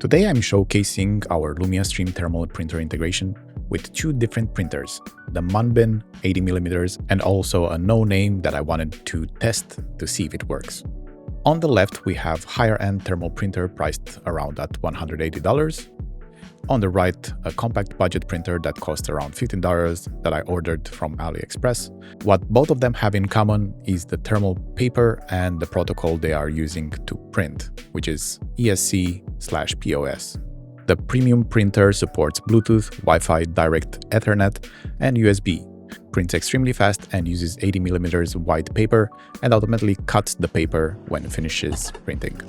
Today I'm showcasing our Lumiastream thermal printer integration with two different printers, the Munbin 80mm and also a no-name that I wanted to test to see if it works. On the left we have higher-end thermal printer priced around at $180. On the right, a compact budget printer that costs around $15 that I ordered from AliExpress. What both of them have in common is the thermal paper and the protocol they are using to print, which is ESC/POS. The premium printer supports Bluetooth, Wi-Fi, direct Ethernet, and USB, prints extremely fast and uses 80mm white paper and automatically cuts the paper when it finishes printing,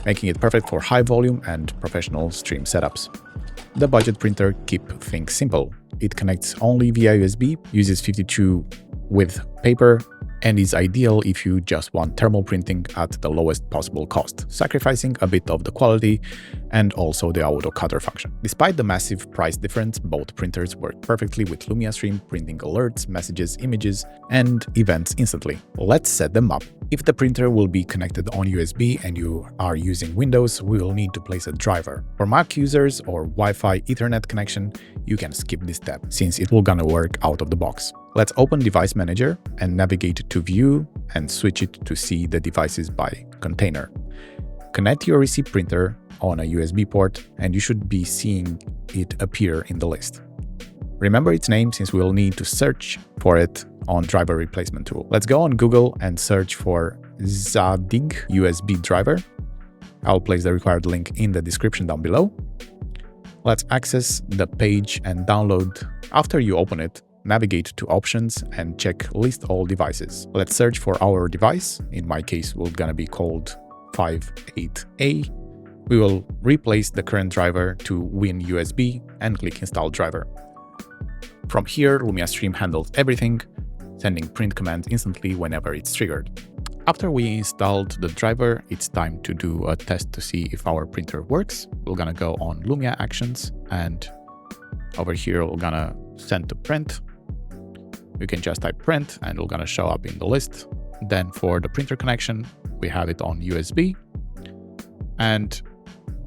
making it perfect for high volume and professional stream setups. The budget printer keeps things simple. It connects only via USB, uses 52 width paper, and is ideal if you just want thermal printing at the lowest possible cost, sacrificing a bit of the quality and also the auto cutter function. Despite the massive price difference, both printers work perfectly with Lumiastream, printing alerts, messages, images, and events instantly. Let's set them up. If the printer will be connected on USB and you are using Windows, we will need to place a driver. For Mac users or Wi-Fi Ethernet connection, you can skip this step, since it will gonna work out of the box. Let's open Device Manager and navigate to View and switch it to see the devices by container. Connect your receipt printer on a USB port and you should be seeing it appear in the list. Remember its name since we'll need to search for it on driver replacement tool. Let's go on Google and search for Zadig USB driver. I'll place the required link in the description down below. Let's access the page and download. After you open it, navigate to Options and check List all devices. Let's search for our device. In my case, we're gonna be called 58A. We will replace the current driver to Win USB and click Install driver. From here, Lumiastream handles everything, sending print commands instantly whenever it's triggered. After we installed the driver, it's time to do a test to see if our printer works. We're gonna go on Lumia Actions, and over here we're gonna send to print. You can just type print and it's gonna show up in the list. Then for the printer connection, we have it on USB. And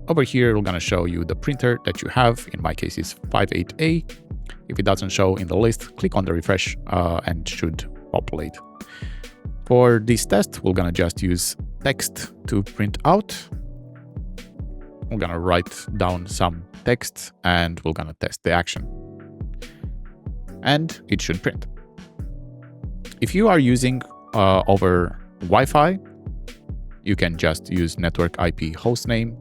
over here, we're gonna show you the printer that you have. In my case, it's 58A. If it doesn't show in the list, click on the refresh and should populate. For this test, we're gonna just use text to print out. We're gonna write down some text and we're gonna test the action. And it should print. If you are using over Wi-Fi, you can just use network IP hostname.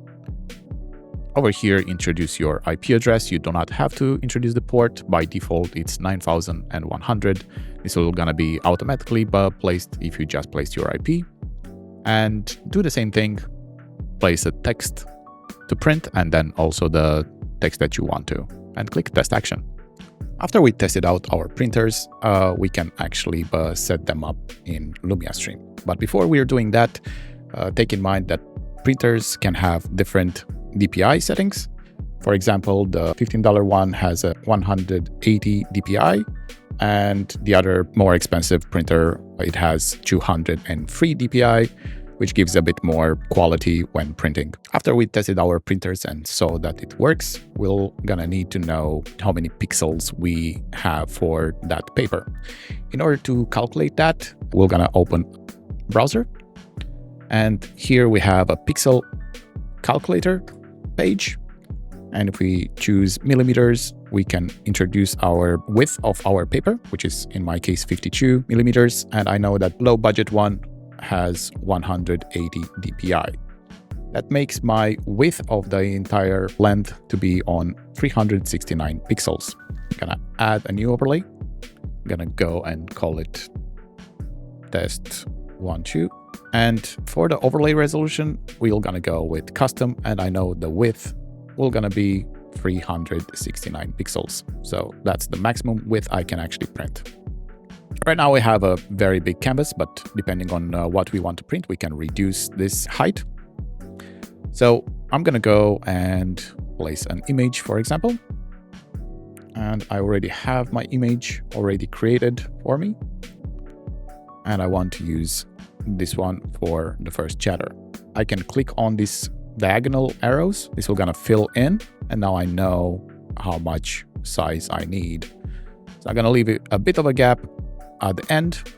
Over here, introduce your IP address. You do not have to introduce the port. By default, it's 9100. This will gonna be automatically placed if you just placed your IP. And do the same thing, place a text to print and then also the text that you want to, and click Test Action. After we tested out our printers, we can actually set them up in Lumiastream. But before we are doing that, take in mind that printers can have different DPI settings. For example, the $15 one has a 180 DPI, and the other more expensive printer, it has 203 DPI, which gives a bit more quality when printing. After we tested our printers and saw that it works, we're gonna need to know how many pixels we have for that paper. In order to calculate that, we're gonna open browser. And here we have a pixel calculator page. And if we choose millimeters, we can introduce our width of our paper, which is in my case 52 millimeters. And I know that low budget one has 180 DPI. That makes my width of the entire length to be on 369 pixels. I'm gonna add a new overlay. I'm gonna go and call it test 1.2. And for the overlay resolution, we're gonna go with custom, and I know the width will gonna be 369 pixels. So that's the maximum width I can actually print. Right now we have a very big canvas, but depending on what we want to print, we can reduce this height. So I'm gonna go and place an image, for example. And I already have my image already created for me. And I want to use this one for the first chatter. I can click on this diagonal arrows. This will gonna fill in, and now I know how much size I need. So I'm gonna leave it a bit of a gap at the end,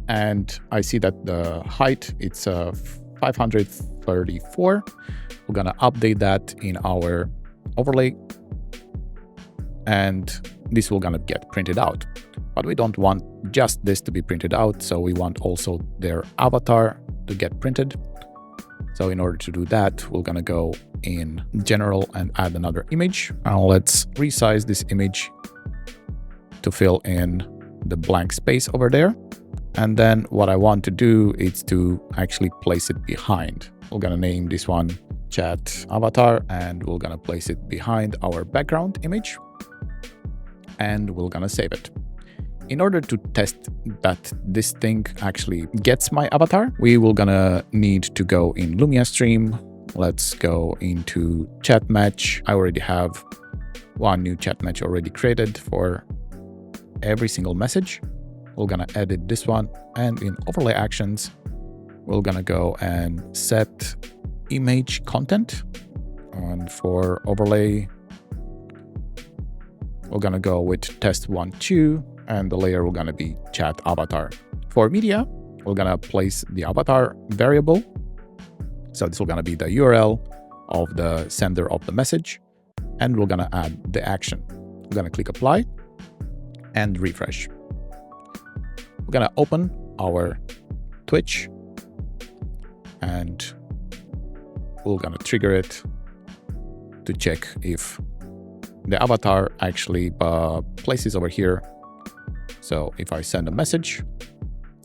and I see that the height, it's 534. We're gonna update that in our overlay, and this will gonna get printed out. But we don't want just this to be printed out, so we want also their avatar to get printed. So in order to do that, we're gonna go in general and add another image. Now let's resize this image to fill in the blank space over there. And then what I want to do is to actually place it behind. We're gonna name this one chat avatar, and we're gonna place it behind our background image, and we're gonna save it. In order to test that this thing actually gets my avatar, we will gonna need to go in Lumiastream. Let's go into chat match. I already have one new chat match already created for every single message. We're gonna edit this one, and in overlay actions, we're gonna go and set image content. And for overlay, we're gonna go with test1.2, and the layer will gonna be chat avatar. For media, we're gonna place the avatar variable. So this will gonna be the URL of the sender of the message, and we're gonna add the action. We're gonna click apply and refresh. We're gonna open our Twitch, and we're gonna trigger it to check if the avatar actually places over here. So if I send a message,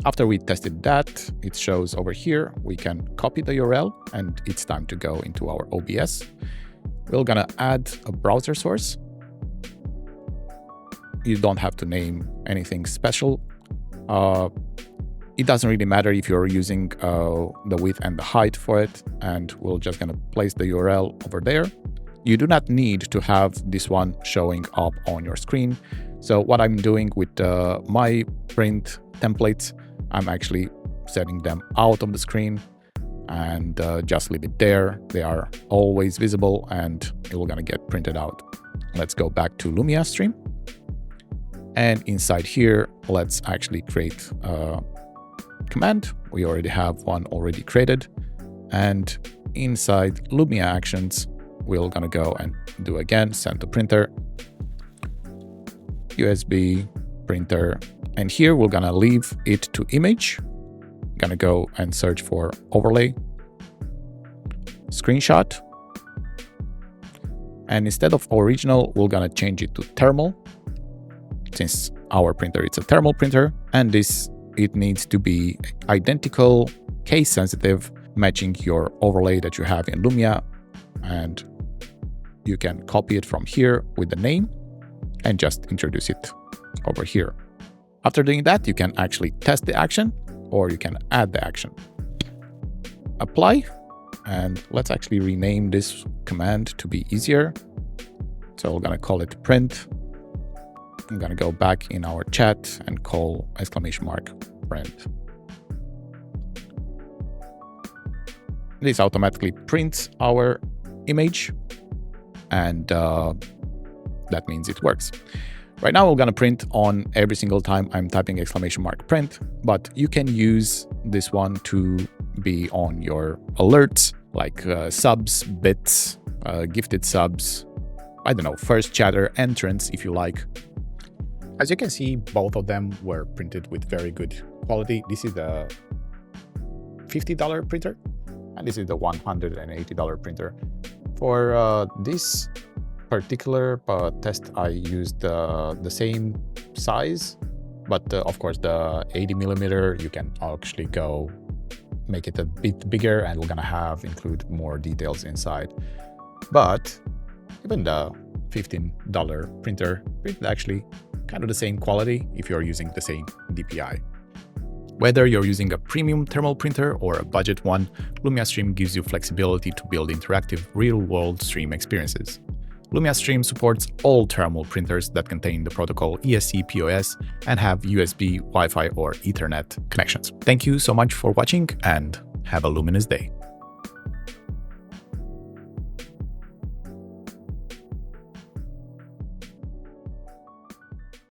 after we tested that, it shows over here, we can copy the URL, and it's time to go into our OBS. We're gonna add a browser source. You don't have to name anything special. It doesn't really matter if you're using the width and the height for it, and we're just gonna place the URL over there. You do not need to have this one showing up on your screen. So what I'm doing with my print templates, I'm actually setting them out of the screen and just leave it there. They are always visible, and it will gonna get printed out. Let's go back to Lumiastream. And inside here, let's actually create a command. We already have one already created. And inside Lumia actions, we're gonna go and do again, send to printer, USB printer. And here we're gonna leave it to image. Gonna go and search for overlay, screenshot. And instead of original, we're gonna change it to thermal, since our printer is a thermal printer. And it needs to be identical, case sensitive, matching your overlay that you have in Lumia. And you can copy it from here with the name and just introduce it over here. After doing that, you can actually test the action, or you can add the action. Apply, and let's actually rename this command to be easier. So we're gonna call it print. I'm gonna go back in our chat and call !print. This automatically prints our image, and that means it works. Right now, we're gonna print on every single time I'm typing !print, but you can use this one to be on your alerts, like subs, bits, gifted subs, I don't know, first chatter entrance, if you like. As you can see, both of them were printed with very good quality. This is the $50 printer, and this is the $180 printer. For this particular test, I used the same size, but of course the 80mm, you can actually go make it a bit bigger, and we're gonna include more details inside. But even the $15 printer printed actually kind of the same quality if you're using the same DPI. Whether you're using a premium thermal printer or a budget one, Lumiastream gives you flexibility to build interactive real-world stream experiences. Lumiastream supports all thermal printers that contain the protocol ESC-POS and have USB, Wi-Fi, or Ethernet connections. Thank you so much for watching, and have a luminous day.